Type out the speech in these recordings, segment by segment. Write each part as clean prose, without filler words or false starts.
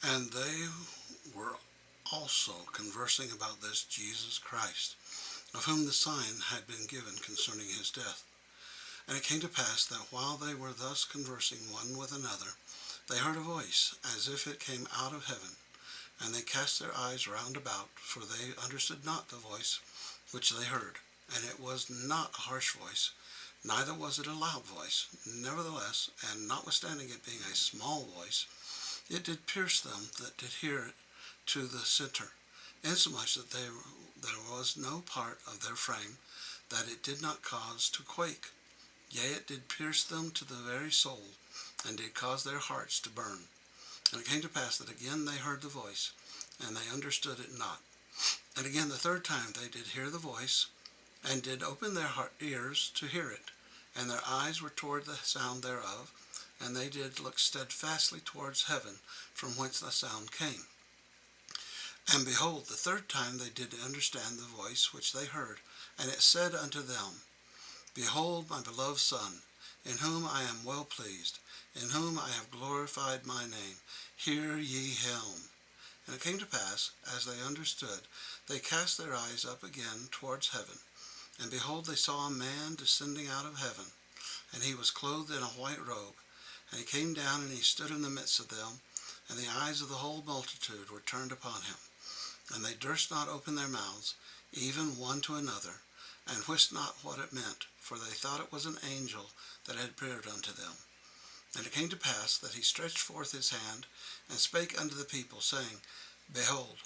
And they were also conversing about this Jesus Christ, of whom the sign had been given concerning his death. And it came to pass that while they were thus conversing one with another, they heard a voice, as if it came out of heaven. And they cast their eyes round about, for they understood not the voice which they heard. And it was not a harsh voice, neither was it a loud voice. Nevertheless, and notwithstanding it being a small voice, it did pierce them that did hear it to the center, insomuch that there was no part of their frame that it did not cause to quake. Yea, it did pierce them to the very soul, and did cause their hearts to burn. And it came to pass that again they heard the voice, and they understood it not. And again the third time they did hear the voice, and did open their ears to hear it, and their eyes were toward the sound thereof, and they did look steadfastly towards heaven, from whence the sound came. And behold, the third time they did understand the voice which they heard, and it said unto them, Behold my beloved Son, in whom I am well pleased, in whom I have glorified my name. Hear ye him. And it came to pass, as they understood, they cast their eyes up again towards heaven. And behold, they saw a man descending out of heaven, and he was clothed in a white robe. And he came down, and he stood in the midst of them, and the eyes of the whole multitude were turned upon him. And they durst not open their mouths, even one to another, and wist not what it meant, for they thought it was an angel that had appeared unto them. And it came to pass that he stretched forth his hand, and spake unto the people, saying, Behold,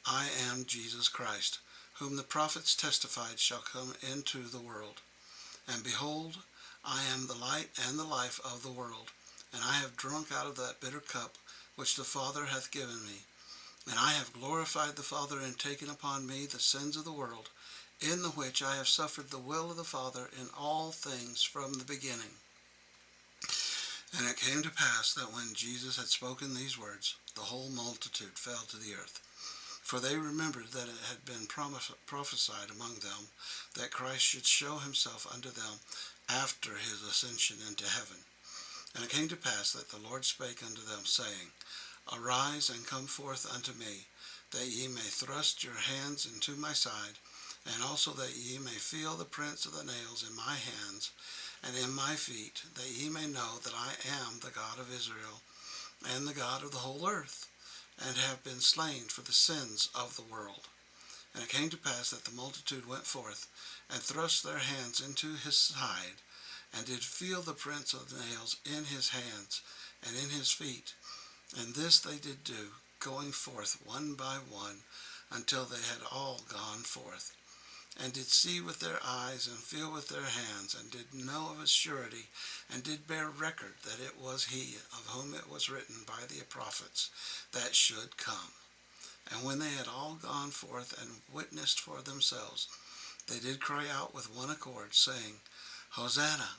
I am Jesus Christ, whom the prophets testified shall come into the world. And behold, I am the light and the life of the world, and I have drunk out of that bitter cup which the Father hath given me. And I have glorified the Father, and taken upon me the sins of the world, in the which I have suffered the will of the Father in all things from the beginning. And it came to pass that when Jesus had spoken these words, the whole multitude fell to the earth. For they remembered that it had been prophesied among them that Christ should show himself unto them after his ascension into heaven. And it came to pass that the Lord spake unto them, saying, Arise and come forth unto me, that ye may thrust your hands into my side, and also that ye may feel the prints of the nails in my hands, and in my feet, that ye may know that I am the God of Israel, and the God of the whole earth, and have been slain for the sins of the world. And it came to pass that the multitude went forth, and thrust their hands into his side, and did feel the prints of the nails in his hands, and in his feet. And this they did do, going forth one by one, until they had all gone forth, and did see with their eyes, and feel with their hands, and did know of a surety, and did bear record that it was he of whom it was written by the prophets that should come. And when they had all gone forth and witnessed for themselves, they did cry out with one accord, saying, Hosanna,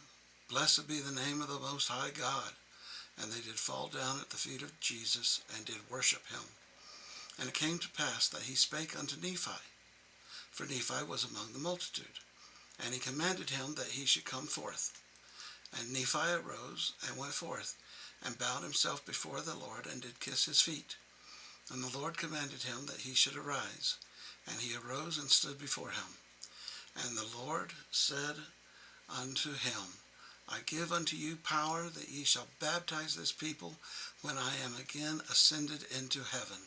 blessed be the name of the Most High God. And they did fall down at the feet of Jesus, and did worship him. And it came to pass that he spake unto Nephi, for Nephi was among the multitude, and he commanded him that he should come forth. And Nephi arose, and went forth, and bowed himself before the Lord, and did kiss his feet. And the Lord commanded him that he should arise. And he arose and stood before him. And the Lord said unto him, I give unto you power that ye shall baptize this people when I am again ascended into heaven.